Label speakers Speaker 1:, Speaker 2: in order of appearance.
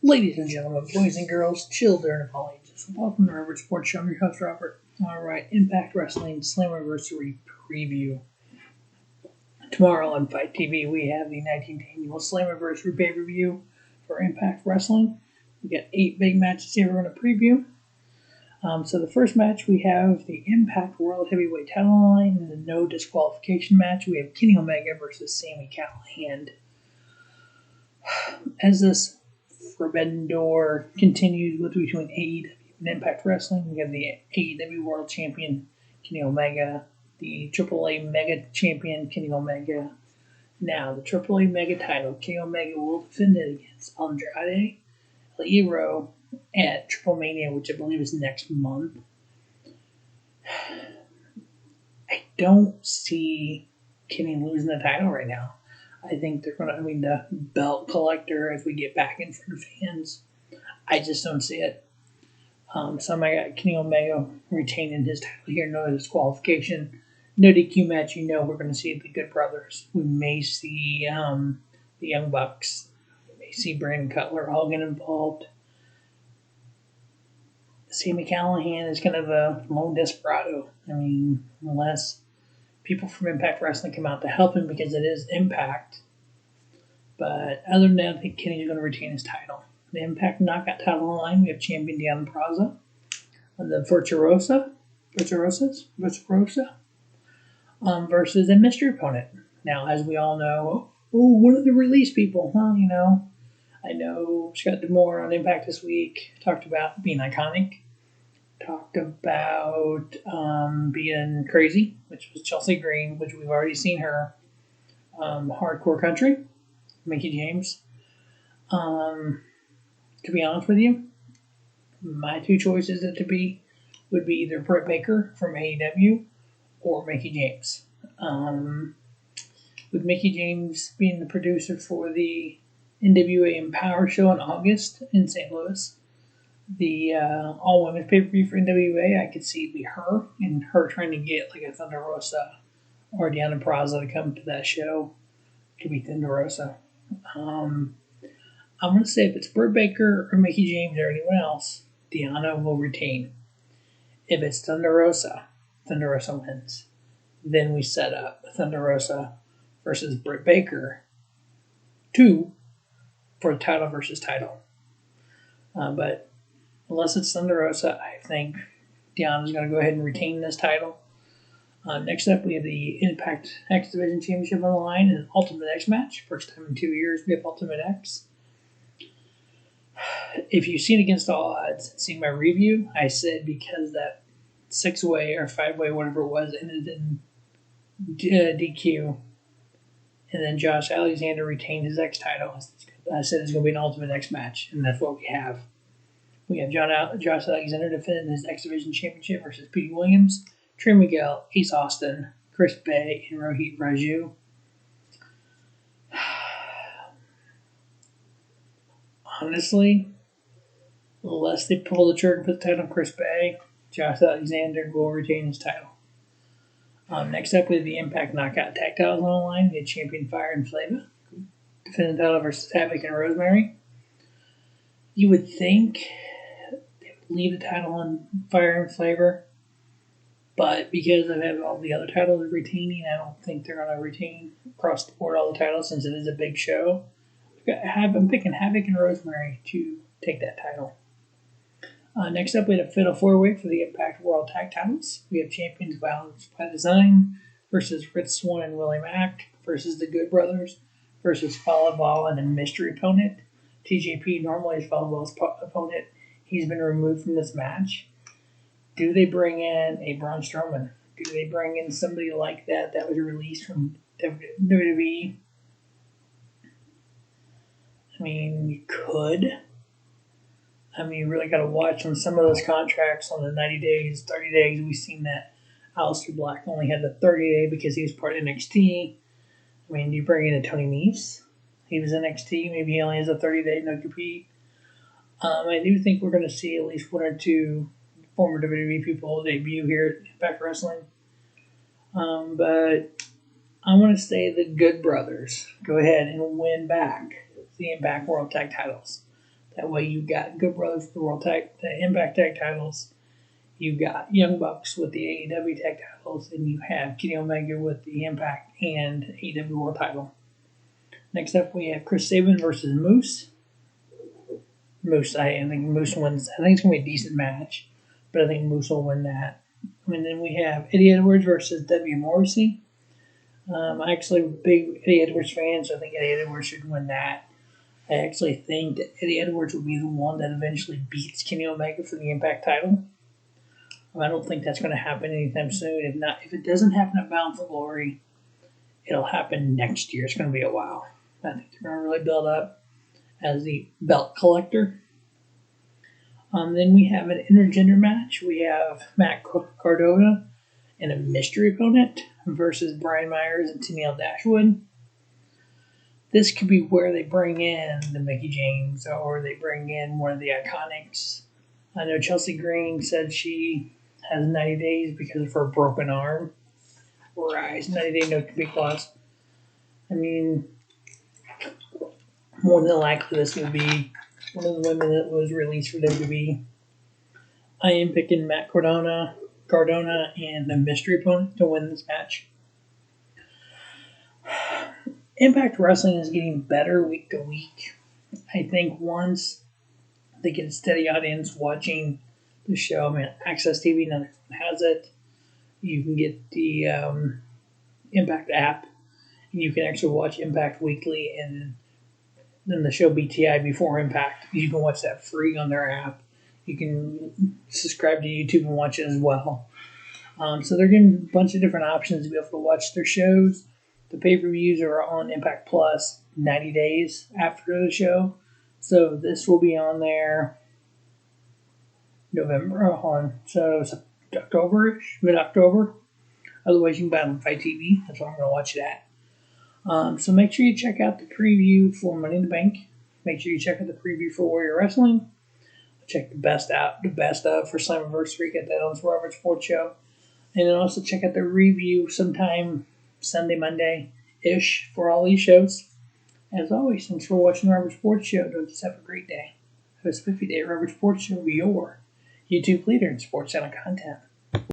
Speaker 1: Ladies and gentlemen, boys and girls, children of all ages, welcome to Robert Sports Show. I'm your host, Robert. Alright, Impact Wrestling Slammiversary preview. Tomorrow on Fight TV, we have the 19th annual Slammiversary pay-per-view for Impact Wrestling. We got 8 big matches here we're going to preview. So the first match, we have the Impact World Heavyweight title line in the no disqualification match. We have Kenny Omega versus Sami Callihan. As this Forbidden Door continues with between AEW and Impact Wrestling, we have the AEW World Champion Kenny Omega, the AAA Mega Champion Kenny Omega. Now, the AAA Mega title, Kenny Omega will defend it against Andrade El Hero at Triple Mania, which I believe is next month. I don't see Kenny losing the title right now. I think they're going to, the belt collector as we get back in front of fans. I just don't see it. So I got Kenny Omega retaining his title here, no disqualification. No DQ match, we're going to see the Good Brothers. We may see the Young Bucks. We may see Brandon Cutler all get involved. Sami Callihan is kind of a lone desperado. Unless people from Impact Wrestling come out to help him because it is Impact. But other than that, I think Kenny's going to retain his title. The Impact Knockout title line, we have champion Deonna Purrazzo. And the Purrazzo versus a mystery opponent. Now, as we all know, one of the release people. Well, I know Scott D'Amore on Impact this week talked about being iconic. Talked about being crazy, which was Chelsea Green, which we've already seen her. Hardcore Country, Mickie James. To be honest with you, my two choices would be either Britt Baker from AEW or Mickie James. With Mickie James being the producer for the NWA Empower show in August in St. Louis, the all-women's pay-per-view for NWA, I could see it be her, and her trying to get like a Thunder Rosa or Deonna Purrazzo to come to that show to be Thunder Rosa. I'm going to say if it's Britt Baker or Mickie James or anyone else, Deonna will retain. If it's Thunder Rosa wins. Then we set up Thunder Rosa versus Britt Baker 2 for title versus title. But unless it's Thunder Rosa, I think Deonna's going to go ahead and retain this title. Next up, we have the Impact X Division Championship on the line in an Ultimate X match. First time in 2 years we have Ultimate X. If you've seen Against All Odds and seen my review, I said because that 6-way or 5-way, whatever it was, ended in DQ, and then Josh Alexander retained his X title, I said it's going to be an Ultimate X match, and that's what we have. We have Josh Alexander defending his X Division Championship versus Petey Williams, Trey Miguel, Ace Austin, Chris Bay, and Rohit Raju. Honestly, unless they pull the trigger and put the title on Chris Bay, Josh Alexander will retain his title. Next up, we have the Impact Knockout Tag Titles on the line. We have champion Fire and Flava defending the title versus Havok and Rosemary. You would think they would leave the title on Fire and Flava, but because of having all the other titles retaining, I don't think they're going to retain across the board all the titles since it is a big show. I'm picking Havok and Rosemary to take that title. Next up, we have a Fatal 4-Way for the Impact World Tag Titles. We have champions Violence by Design versus Swann and Willie Mack versus the Good Brothers versus Fallah and a mystery opponent. TJP normally is Fallah's opponent. He's been removed from this match. Do they bring in a Braun Strowman? Do they bring in somebody like that was released from WWE? You could. You really got to watch on some of those contracts on the 90 days, 30 days. We've seen that Aleister Black only had the 30-day because he was part of NXT. Do you bring in a Tony Nese? He was NXT. Maybe he only has a 30-day no compete. I do think we're going to see at least 1 or 2 former WWE people debut here at Impact Wrestling. But I want to say the Good Brothers go ahead and win back the Impact World Tag Titles. That way you got Good Brothers with the Impact Tag titles. You got Young Bucks with the AEW Tag titles, and you have Kenny Omega with the Impact and AEW World title. Next up, we have Chris Sabin versus Moose. I think Moose wins. I think it's going to be a decent match, but I think Moose will win that. And then we have Eddie Edwards versus W.Morrissey. I'm actually a big Eddie Edwards fan, so I think Eddie Edwards should win that. I actually think that Eddie Edwards will be the one that eventually beats Kenny Omega for the Impact title. I don't think that's going to happen anytime soon. If it doesn't happen at Bound for Glory, it'll happen next year. It's going to be a while. I think they're going to really build up as the belt collector. Then we have an intergender match. We have Mack Cardona and a mystery opponent versus Brian Myers and Tenille Dashwood. This could be where they bring in the Mickie James or they bring in one of the Iconics. I know Chelsea Green said she has 90 days because of her broken arm. Right, 90-day no compete clause. I mean, more than likely this will be one of the women that was released for WWE. I am picking Matt Cardona, and the mystery opponent to win this match. Impact Wrestling is getting better week to week. I think once they get a steady audience watching the show, Access TV now has it. You can get the Impact app, and you can actually watch Impact weekly, and then the show BTI before Impact. You can watch that free on their app. You can subscribe to YouTube and watch it as well. So they're giving a bunch of different options to be able to watch their shows. The pay-per-views are on Impact Plus 90 days after the show. So this will be on there so it's October-ish, mid-October. Otherwise, you can buy it on Fight TV. That's where I'm going to watch it at. So make sure you check out the preview for Money in the Bank. Make sure you check out the preview for Warrior Wrestling. Check the best of for Slammiversary. Get that on the Robert Sports Show. And then also check out the review sometime Sunday, Monday-ish for all these shows. As always, thanks for watching the Robert Sports Show. Don't just have a great day. Have a spiffy day. Robert Sports Show, your YouTube leader in sports channel content.